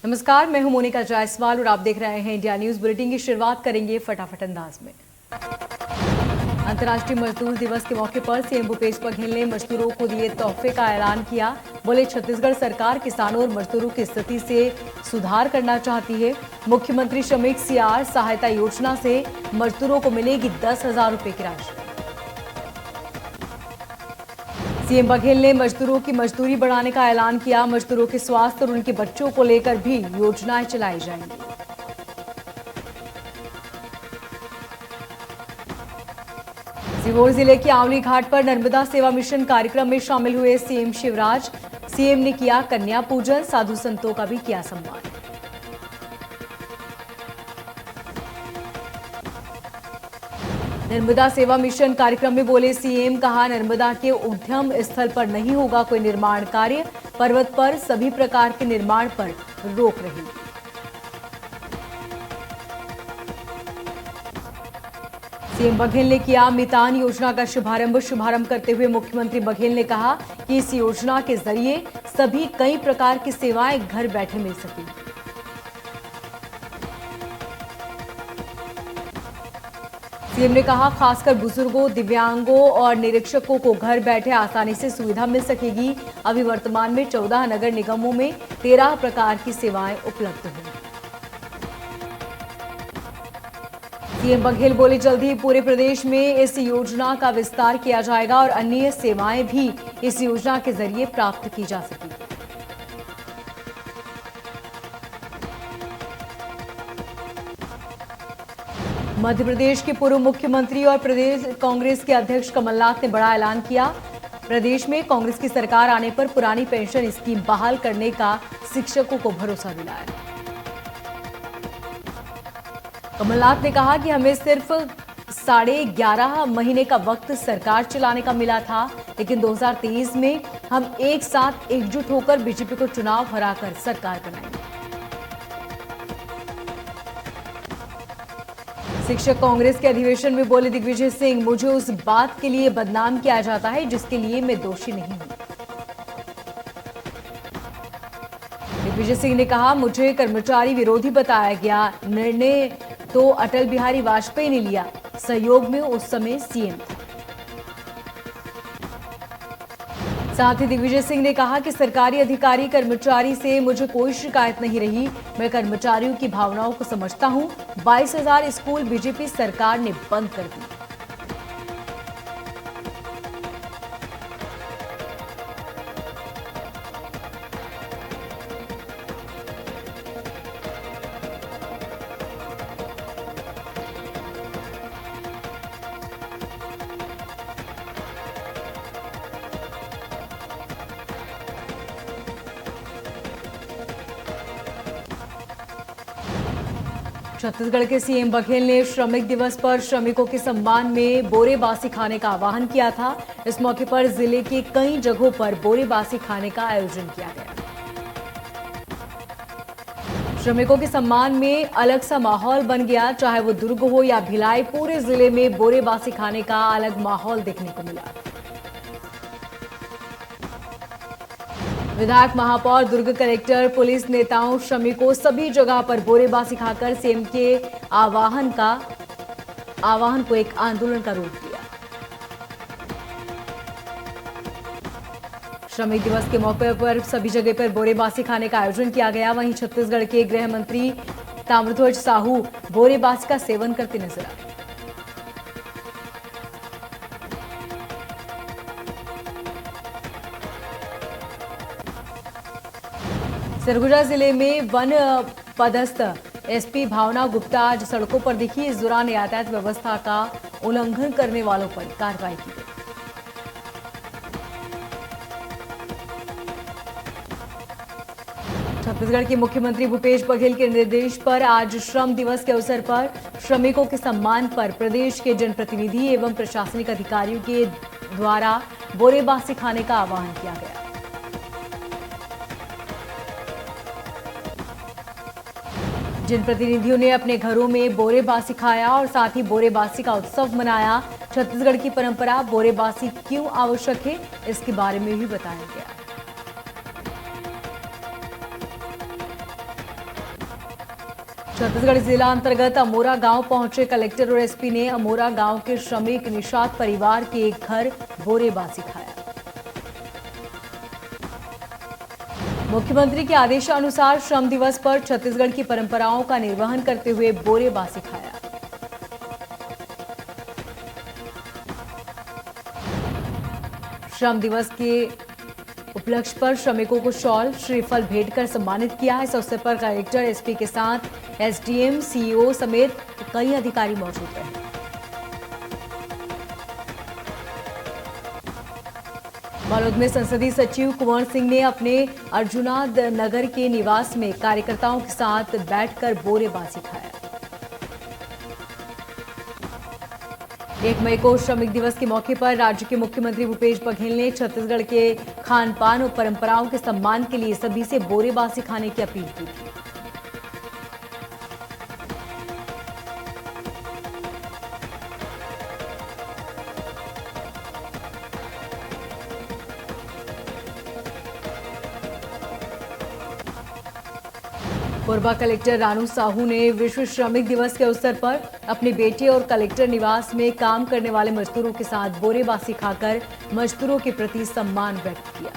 नमस्कार, मैं हूं मोनिका जायसवाल और आप देख रहे हैं इंडिया न्यूज बुलेटिन की शुरुआत करेंगे फटाफट अंदाज में। अंतर्राष्ट्रीय मजदूर दिवस के मौके पर सीएम भूपेश बघेल ने मजदूरों को दिए तोहफे का ऐलान किया। बोले, छत्तीसगढ़ सरकार किसानों और मजदूरों की स्थिति से सुधार करना चाहती है। मुख्यमंत्री श्रमिक सीआर सहायता योजना से मजदूरों को मिलेगी 10,000 रुपए की राशि। सीएम बघेल ने मजदूरों की मजदूरी बढ़ाने का ऐलान किया। मजदूरों के स्वास्थ्य और उनके बच्चों को लेकर भी योजनाएं चलाई जाएंगी। सीहोर जिले के आंवली घाट पर नर्मदा सेवा मिशन कार्यक्रम में शामिल हुए सीएम शिवराज। सीएम ने किया कन्या पूजन, साधु संतों का भी किया सम्मान। नर्मदा सेवा मिशन कार्यक्रम में बोले सीएम, कहा नर्मदा के उद्गम स्थल पर नहीं होगा कोई निर्माण कार्य, पर्वत पर सभी प्रकार के निर्माण पर रोक रहेगी। सीएम बघेल ने किया मितान योजना का शुभारंभ करते हुए मुख्यमंत्री बघेल ने कहा कि इस योजना के जरिए सभी कई प्रकार की सेवाएं घर बैठे मिल सकेंगी। सीएम ने कहा खासकर बुजुर्गों, दिव्यांगों और निरीक्षकों को घर बैठे आसानी से सुविधा मिल सकेगी। अभी वर्तमान में 14 नगर निगमों में 13 प्रकार की सेवाएं उपलब्ध हैं। सीएम बघेल बोले, जल्द ही पूरे प्रदेश में इस योजना का विस्तार किया जाएगा और अन्य सेवाएं भी इस योजना के जरिए प्राप्त की जा सकेगी। मध्य प्रदेश के पूर्व मुख्यमंत्री और प्रदेश कांग्रेस के अध्यक्ष कमलनाथ ने बड़ा ऐलान किया। प्रदेश में कांग्रेस की सरकार आने पर पुरानी पेंशन स्कीम बहाल करने का शिक्षकों को भरोसा दिलाया। कमलनाथ ने कहा कि हमें सिर्फ 11.5 महीने का वक्त सरकार चलाने का मिला था, लेकिन 2023 में हम एक साथ एकजुट होकर बीजेपी को चुनाव हराकर सरकार बनाएंगे। शिक्षक कांग्रेस के अधिवेशन में बोले दिग्विजय सिंह, मुझे उस बात के लिए बदनाम किया जाता है जिसके लिए मैं दोषी नहीं हूं। दिग्विजय सिंह ने कहा, मुझे कर्मचारी विरोधी बताया गया, निर्णय तो अटल बिहारी वाजपेयी ने लिया, सहयोग में उस समय सीएम था। साथ ही दिग्विजय सिंह ने कहा कि सरकारी अधिकारी कर्मचारी से मुझे कोई शिकायत नहीं रही, मैं कर्मचारियों की भावनाओं को समझता हूं। 22,000 स्कूल बीजेपी सरकार ने बंद कर दिए। छत्तीसगढ़ के सीएम बघेल ने श्रमिक दिवस पर श्रमिकों के सम्मान में बोरे बासी खाने का आह्वान किया था। इस मौके पर जिले के कई जगहों पर बोरे बासी खाने का आयोजन किया गया। श्रमिकों के सम्मान में अलग सा माहौल बन गया, चाहे वो दुर्ग हो या भिलाई, पूरे जिले में बोरे बासी खाने का अलग माहौल देखने को मिला। विधायक, महापौर, दुर्ग कलेक्टर, पुलिस नेताओं, श्रमिकों सभी जगह पर बोरेबासी खाकर सीएम के आह्वान को एक आंदोलन का रूप दिया। श्रमिक दिवस के मौके पर सभी जगह पर बोरेबासी खाने का आयोजन किया गया। वहीं छत्तीसगढ़ के गृह मंत्री ताम्रध्वज साहू बोरेबासी का सेवन करते नजर आए। सरगुजा जिले में वन पदस्थ एसपी भावना गुप्ता आज सड़कों पर दिखी। इस दौरान यातायात व्यवस्था का उल्लंघन करने वालों पर कार्रवाई की गई। छत्तीसगढ़ के मुख्यमंत्री भूपेश बघेल के निर्देश पर आज श्रम दिवस के अवसर पर श्रमिकों के सम्मान पर प्रदेश के जनप्रतिनिधि एवं प्रशासनिक अधिकारियों के द्वारा बोरेबासी खाने का आह्वान किया गया। जनप्रतिनिधियों ने अपने घरों में बोरेबासी खाया और साथ ही बोरेबासी का उत्सव मनाया। छत्तीसगढ़ की परंपरा बोरेबासी क्यों आवश्यक है, इसके बारे में भी बताया गया। छत्तीसगढ़ जिला अंतर्गत अमोरा गांव पहुंचे कलेक्टर और एसपी ने अमोरा गांव के श्रमिक निषाद परिवार के एक घर बोरेबासी खाया। मुख्यमंत्री के आदेशानुसार श्रम दिवस पर छत्तीसगढ़ की परंपराओं का निर्वहन करते हुए बोरेबासी खाया। श्रम दिवस के उपलक्ष्य पर श्रमिकों को शॉल श्रीफल भेंट कर सम्मानित किया। इस अवसर पर कलेक्टर एसपी के साथ एसडीएम सीईओ समेत कई अधिकारी मौजूद रहे। बालोद में संसदीय सचिव कुंवर सिंह ने अपने अर्जुनाद नगर के निवास में कार्यकर्ताओं के साथ बैठकर बोरेबासी खाया। 1 मई को श्रमिक दिवस के मौके पर राज्य के मुख्यमंत्री भूपेश बघेल ने छत्तीसगढ़ के खान पान और परंपराओं के सम्मान के लिए सभी से बोरेबासी खाने की अपील की थी। कोरबा कलेक्टर रानू साहू ने विश्व श्रमिक दिवस के अवसर पर अपने बेटे और कलेक्टर निवास में काम करने वाले मजदूरों के साथ बोरेबासी खाकर मजदूरों के प्रति सम्मान व्यक्त किया।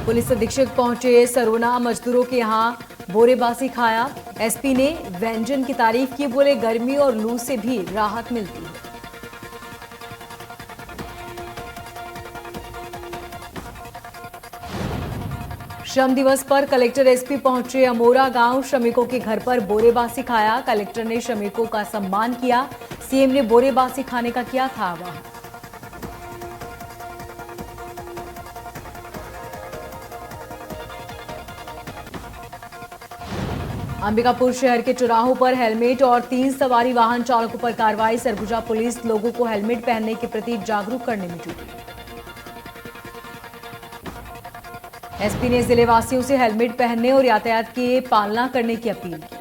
पुलिस अधीक्षक पहुंचे सरोना मजदूरों के यहां बोरेबासी खाया। एसपी ने व्यंजन की तारीफ की, बोले गर्मी और लू से भी राहत मिलती है। श्रम दिवस पर कलेक्टर एसपी पहुंचे अमोरा गांव, श्रमिकों के घर पर बोरेबासी खाया। कलेक्टर ने श्रमिकों का सम्मान किया। सीएम ने बोरेबासी खाने का किया था आह्वान। अंबिकापुर शहर के चौराहों पर हेलमेट और 3 सवारी वाहन चालकों पर कार्रवाई। सरगुजा पुलिस लोगों को हेलमेट पहनने के प्रति जागरूक करने में जुटी। एसपी ने जिले वासियों से हेलमेट पहनने और यातायात की पालना करने की अपील की।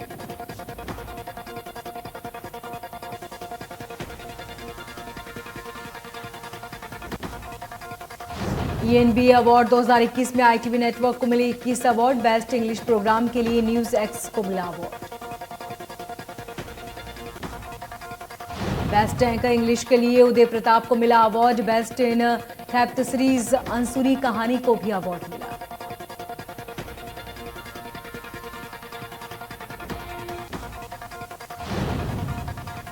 ईएनबी अवार्ड 2021 में आईटीवी नेटवर्क को मिले 21 अवार्ड। बेस्ट इंग्लिश प्रोग्राम के लिए न्यूज एक्स को मिला अवार्ड। बेस्ट एंकर इंग्लिश के लिए उदय प्रताप को मिला award. Best in theft series अंसुरी कहानी को भी अवार्ड मिला।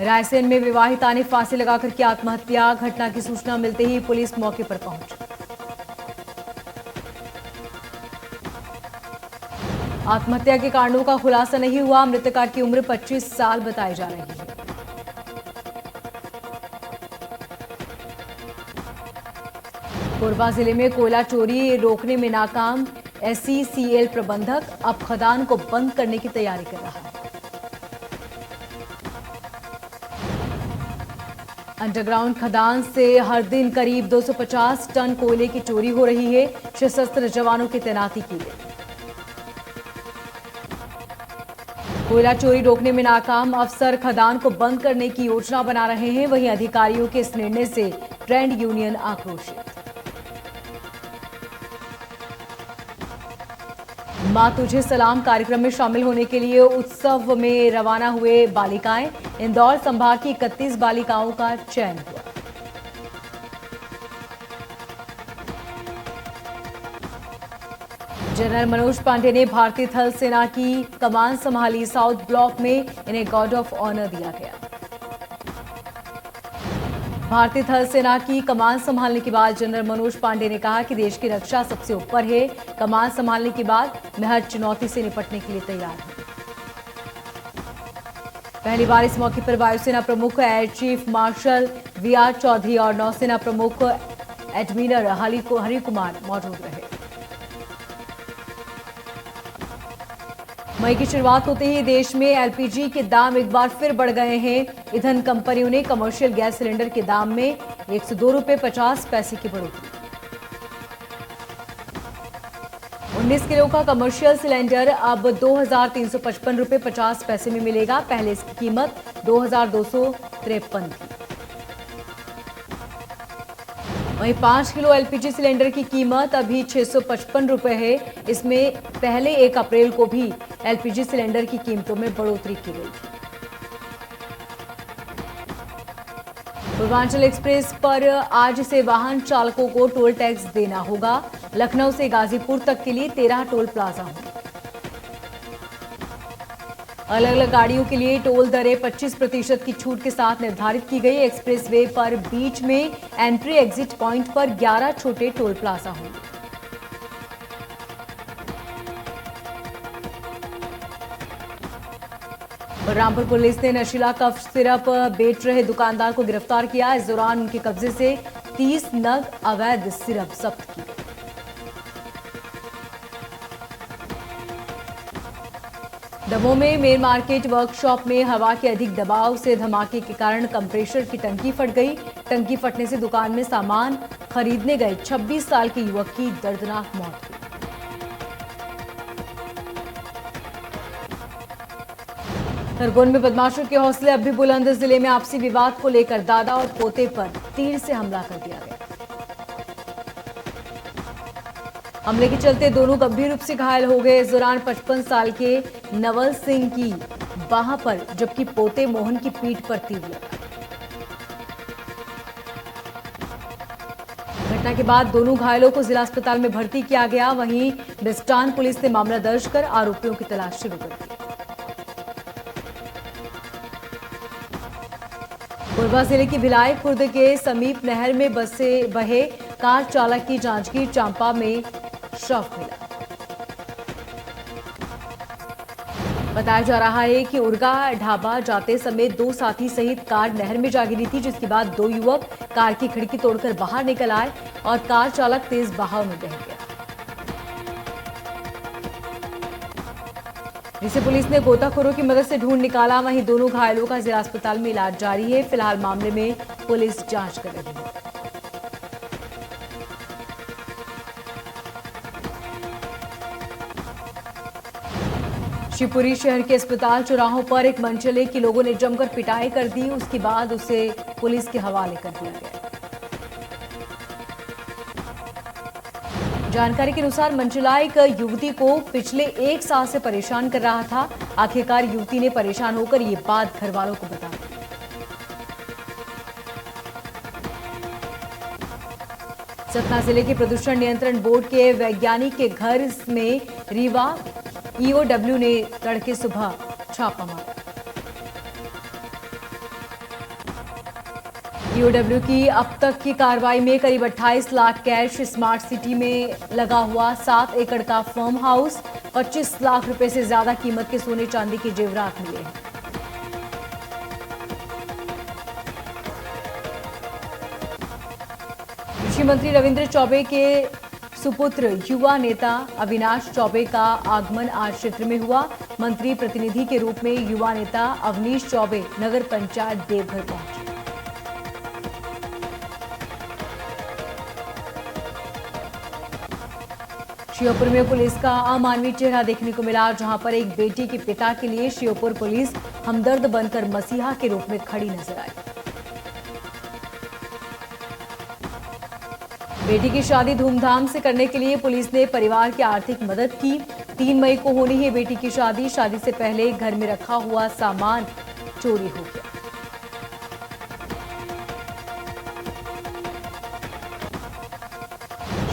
रायसेन में विवाहिता ने फांसी लगाकर की आत्महत्या। घटना की सूचना मिलते ही पुलिस मौके पर पहुंची। आत्महत्या के कारणों का खुलासा नहीं हुआ। मृतका की उम्र 25 साल बताई जा रही है। कोरबा जिले में कोयला चोरी रोकने में नाकाम एसईसीएल प्रबंधक, अब खदान को बंद करने की तैयारी कर रहा है। अंडरग्राउंड खदान से हर दिन करीब 250 टन कोयले की चोरी हो रही है। सशस्त्र जवानों की तैनाती की गई। कोयला चोरी रोकने में नाकाम अफसर खदान को बंद करने की योजना बना रहे हैं। वहीं अधिकारियों के इस निर्णय से ट्रेड यूनियन आक्रोशित। मां तुझे सलाम कार्यक्रम में शामिल होने के लिए उत्सव में रवाना हुए बालिकाएं। इंदौर संभाग की 31 बालिकाओं का चयन हुआ। जनरल मनोज पांडे ने भारतीय थल सेना की कमान संभाली। साउथ ब्लॉक में इन्हें गार्ड ऑफ ऑनर दिया गया। भारतीय थल सेना की कमान संभालने के बाद जनरल मनोज पांडे ने कहा कि देश की रक्षा सबसे ऊपर है। कमान संभालने के बाद मैं हर चुनौती से निपटने के लिए तैयार हूं। पहली बार इस मौके पर वायुसेना प्रमुख air chief marshal VR Chaudhary और नौसेना प्रमुख एडमिरल हरि कुमार मौजूद रहे। मई की शुरुआत होते ही देश में एलपीजी के दाम एक बार फिर बढ़ गए हैं। ईंधन कंपनियों ने कमर्शियल गैस सिलेंडर के दाम में 102 रुपये 50 पैसे की बढ़ोतरी। 19 किलो का कमर्शियल सिलेंडर अब 2,355 रुपये 50 पैसे में मिलेगा। पहले इसकी कीमत 2,253 थी। वहीं 5 किलो एलपीजी सिलेंडर की कीमत अभी 655 रुपए है। इसमें पहले 1 अप्रैल को भी एलपीजी सिलेंडर की कीमतों में बढ़ोतरी की गई थी। पूर्वांचल एक्सप्रेस पर आज से वाहन चालकों को टोल टैक्स देना होगा। लखनऊ से गाजीपुर तक के लिए 13 टोल प्लाजा होंगे। अलग अलग गाड़ियों के लिए टोल दरें 25% की छूट के साथ निर्धारित की गई। एक्सप्रेसवे पर बीच में एंट्री एग्जिट पॉइंट पर 11 छोटे टोल प्लाजा होंगे। रामपुर पुलिस ने नशीला कफ सिरप बेच रहे दुकानदार को गिरफ्तार किया। इस दौरान उनके कब्जे से 30 नग अवैध सिरप जब्त की गई। दमोह में मेन मार्केट वर्कशॉप में हवा के अधिक दबाव से धमाके के कारण कंप्रेसर की टंकी फट गई। टंकी फटने से दुकान में सामान खरीदने गए 26 साल के युवक की दर्दनाक मौत हुई। खरगोन में बदमाशों के हौसले अब भी बुलंद। जिले में आपसी विवाद को लेकर दादा और पोते पर तीर से हमला कर दिया गया। हमले के चलते दोनों गंभीर रूप से घायल हो गए। इस दौरान 55 साल के नवल सिंह की बाह पर जबकि पोते मोहन की पीठ पर तीर लगा। घटना के बाद दोनों घायलों को जिला अस्पताल में भर्ती किया गया। वहीं बिस्टान पुलिस ने मामला दर्ज कर आरोपियों की तलाश शुरू कर दी। कोरबा जिले की भिलाई खुर्द के समीप नहर में बहे कार चालक की जांजगीर चांपा में शव मिला। बताया जा रहा है कि उर्गा ढाबा जाते समय 2 साथी सहित कार नहर में जा गिरी थी, जिसके बाद 2 युवक कार की खिड़की तोड़कर बाहर निकल आए और कार चालक तेज बहाव में बह गया, जिसे पुलिस ने गोताखोरों की मदद से ढूंढ निकाला। वहीं दोनों घायलों का जिला अस्पताल में इलाज जारी है। फिलहाल मामले में पुलिस जांच कर रही है। शिवपुरी शहर के अस्पताल चौराहों पर एक मंचले की लोगों ने जमकर पिटाई कर दी। उसके बाद उसे पुलिस के हवाले कर दिया गया। जानकारी के अनुसार मंचला एक युवती को पिछले 1 साल से परेशान कर रहा था। आखिरकार युवती ने परेशान होकर ये बात घर वालों को बता दी। सतना जिले के प्रदूषण नियंत्रण बोर्ड के वैज्ञानिक के घर में रीवा ईओडब्ल्यू ने तड़के सुबह छापा मारा। ईओडब्ल्यू की अब तक की कार्रवाई में करीब 28 लाख कैश, स्मार्ट सिटी में लगा हुआ 7 एकड़ का फार्म हाउस, 25 लाख रुपए से ज्यादा कीमत के सोने चांदी के जेवरात मिले हैं। कृषि मंत्री रविंद्र चौबे के सुपुत्र युवा नेता अविनाश चौबे का आगमन आज क्षेत्र में हुआ। मंत्री प्रतिनिधि के रूप में युवा नेता अवनीश चौबे नगर पंचायत देवघर पहुंचे। श्योपुर में पुलिस का अमानवीय चेहरा देखने को मिला, जहां पर एक बेटी के पिता के लिए श्योपुर पुलिस हमदर्द बनकर मसीहा के रूप में खड़ी नजर आई। बेटी की शादी धूमधाम से करने के लिए पुलिस ने परिवार की आर्थिक मदद की। 3 मई को होनी है बेटी की शादी। शादी से पहले घर में रखा हुआ सामान चोरी हो गया।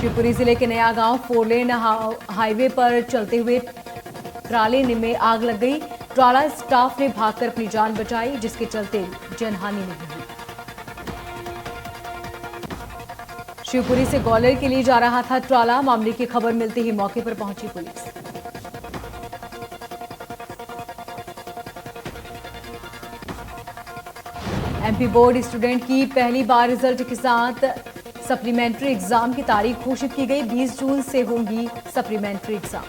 शिवपुरी जिले के नया गांव 4 लेन हाईवे पर चलते हुए ट्राले में आग लग गई। ट्राला स्टाफ ने भागकर अपनी जान बचाई, जिसके चलते जनहानि नहीं हुई। शिवपुरी से ग्वालियर के लिए जा रहा था ट्राला। मामले की खबर मिलते ही मौके पर पहुंची पुलिस। एमपी बोर्ड स्टूडेंट की पहली बार रिजल्ट के साथ सप्लीमेंट्री एग्जाम की तारीख घोषित की गई। 20 जून से होंगी सप्लीमेंट्री एग्जाम।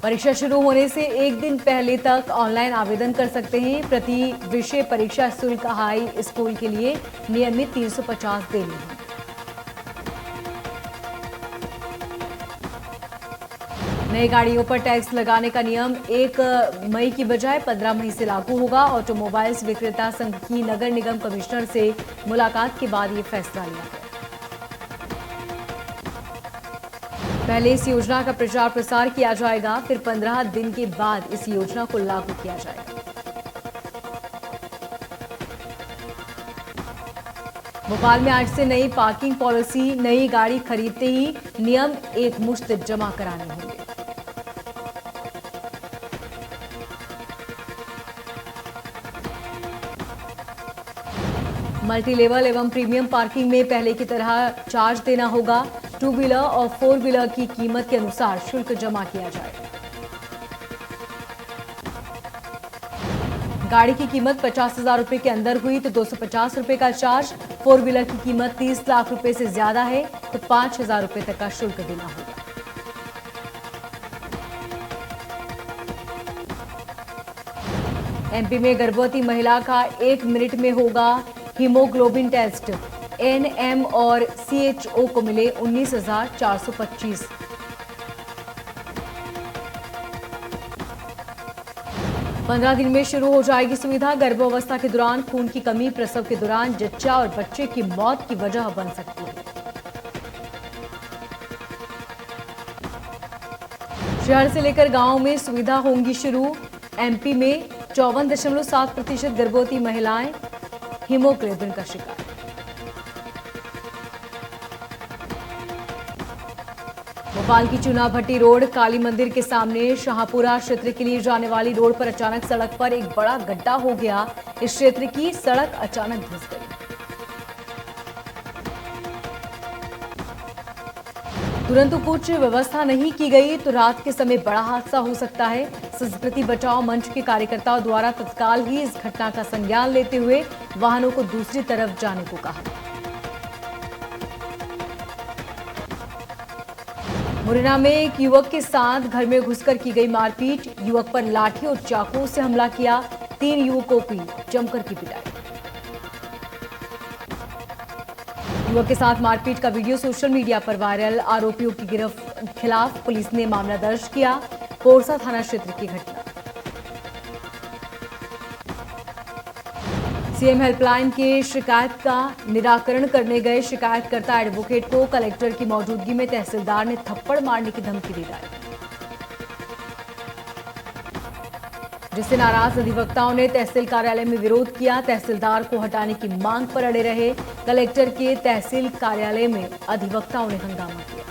परीक्षा शुरू होने से 1 दिन पहले तक ऑनलाइन आवेदन कर सकते हैं। प्रति विषय परीक्षा शुल्क हाई स्कूल के लिए नियमित 350 देने हैं। नई गाड़ियों पर टैक्स लगाने का नियम 1 मई की बजाय 15 मई से लागू होगा। ऑटोमोबाइल्स विक्रेता संघ की नगर निगम कमिश्नर से मुलाकात के बाद ये फैसला लिया गया। पहले इस योजना का प्रचार प्रसार किया जाएगा, फिर 15 दिन के बाद इस योजना को लागू किया जाएगा। भोपाल में आज से नई पार्किंग पॉलिसी, नई गाड़ी खरीदते ही नियम एक मुश्त जमा कराने होंगे। मल्टी लेवल एवं प्रीमियम पार्किंग में पहले की तरह चार्ज देना होगा। 2 व्हीलर और 4 व्हीलर की कीमत के अनुसार शुल्क जमा किया जाएगा। गाड़ी की कीमत 50,000 रुपए के अंदर हुई तो 250 रुपए का चार्ज, 4 व्हीलर की कीमत 30 लाख रुपए से ज्यादा है तो 5,000 रुपए तक का शुल्क देना होगा। एमपी में गर्भवती महिला का 1 मिनट में होगा हीमोग्लोबिन टेस्ट। एनएम और सीएचओ को मिले 19,425। पंद्रह दिन में शुरू हो जाएगी सुविधा। गर्भावस्था के दौरान खून की कमी प्रसव के दौरान जच्चा और बच्चे की मौत की वजह बन सकती है। शहर से लेकर गांव में सुविधा होंगी शुरू। एमपी में 54.7% गर्भवती महिलाएं हीमोग्लोबिन का शिकार। भोपाल की चुना भट्टी रोड काली मंदिर के सामने शाहपुरा क्षेत्र के लिए जाने वाली रोड पर अचानक सड़क पर एक बड़ा गड्ढा हो गया। इस क्षेत्र की सड़क अचानक धंस गई। तुरंत कुछ व्यवस्था नहीं की गई तो रात के समय बड़ा हादसा हो सकता है। संस्कृति बचाओ मंच के कार्यकर्ताओं द्वारा तत्काल ही इस घटना का संज्ञान लेते हुए वाहनों को दूसरी तरफ जाने को कहा। मुरैना में एक युवक के साथ घर में घुसकर की गई मारपीट। युवक पर लाठी और चाकुओं से हमला किया। 3 युवकों की जमकर की पिटाई। युवक के साथ मारपीट का वीडियो सोशल मीडिया पर वायरल। आरोपियों की खिलाफ पुलिस ने मामला दर्ज किया। पोरसा थाना क्षेत्र की घटना। सीएम हेल्पलाइन के शिकायत का निराकरण करने गए शिकायतकर्ता एडवोकेट को कलेक्टर की मौजूदगी में तहसीलदार ने थप्पड़ मारने की धमकी दी डाली, जिससे नाराज अधिवक्ताओं ने तहसील कार्यालय में विरोध किया। तहसीलदार को हटाने की मांग पर अड़े रहे। कलेक्टर के तहसील कार्यालय में अधिवक्ताओं ने हंगामा किया।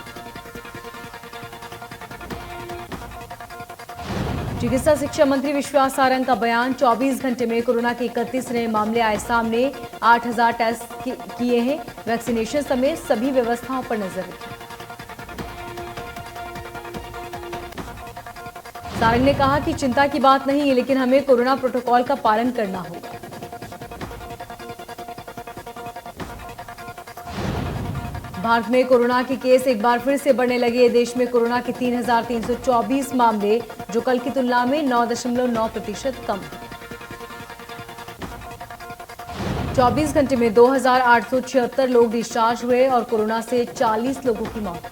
चिकित्सा शिक्षा मंत्री विश्वास सारंग का बयान। 24 घंटे में कोरोना के 31 नए मामले आए सामने। 8,000 टेस्ट किए हैं। वैक्सीनेशन समेत सभी व्यवस्थाओं पर नजर रखी। सारंग ने कहा कि चिंता की बात नहीं है, लेकिन हमें कोरोना प्रोटोकॉल का पालन करना होगा। भारत में कोरोना के केस एक बार फिर से बढ़ने लगे। देश में कोरोना के 3,324 मामले, जो कल की तुलना में 9.9% कम। 24 घंटे में 2,876 लोग डिस्चार्ज हुए और कोरोना से 40 लोगों की मौत।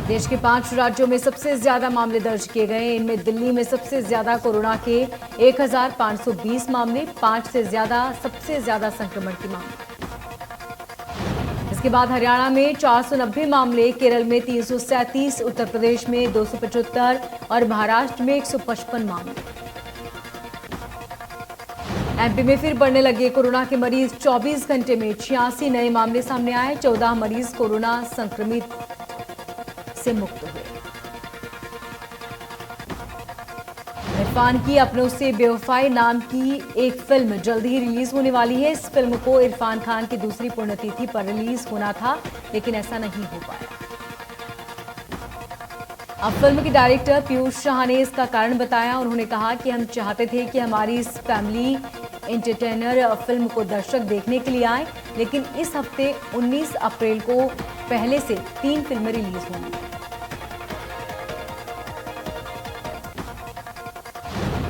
देश के 5 राज्यों में सबसे ज्यादा मामले दर्ज किए गए। इनमें दिल्ली में सबसे ज्यादा कोरोना के 1,520 मामले, 5 से ज्यादा सबसे ज्यादा संक्रमण के मामले। इसके बाद हरियाणा में 490 मामले, केरल में 337, उत्तर प्रदेश में 275 और महाराष्ट्र में 155 मामले। एमपी में फिर बढ़ने लगे कोरोना के मरीज। 24 घंटे में 86 नए मामले सामने आए। 14 मरीज कोरोना संक्रमित से मुक्त हुए। इरफान की अपनों से बेवफाई नाम की एक फिल्म जल्द ही रिलीज होने वाली है। इस फिल्म को इरफान खान की दूसरी पुण्यतिथि पर रिलीज होना था, लेकिन ऐसा नहीं हो पाया। अब फिल्म के डायरेक्टर पीयूष शाह ने इसका कारण बताया। उन्होंने कहा कि हम चाहते थे कि हमारी इस फैमिली एंटरटेनर फिल्म को दर्शक देखने के लिए आए, लेकिन इस हफ्ते 19 अप्रैल को पहले से 3 फिल्में रिलीज होंगी।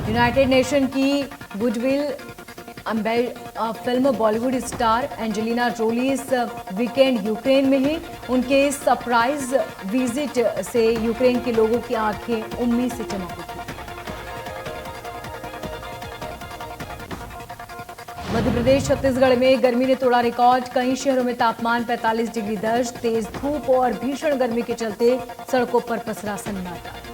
यूनाइटेड नेशन की goodwill film Bollywood star Angelina Jolie इस वीकेंड यूक्रेन में ही। उनके सरप्राइज विजिट से यूक्रेन के लोगों की आंखें उम्मीद से चमक उठी। मध्य प्रदेश छत्तीसगढ़ में गर्मी ने तोड़ा रिकॉर्ड। कई शहरों में तापमान 45 डिग्री दर्ज। तेज धूप और भीषण गर्मी के चलते सड़कों पर पसरा सन्नाटा।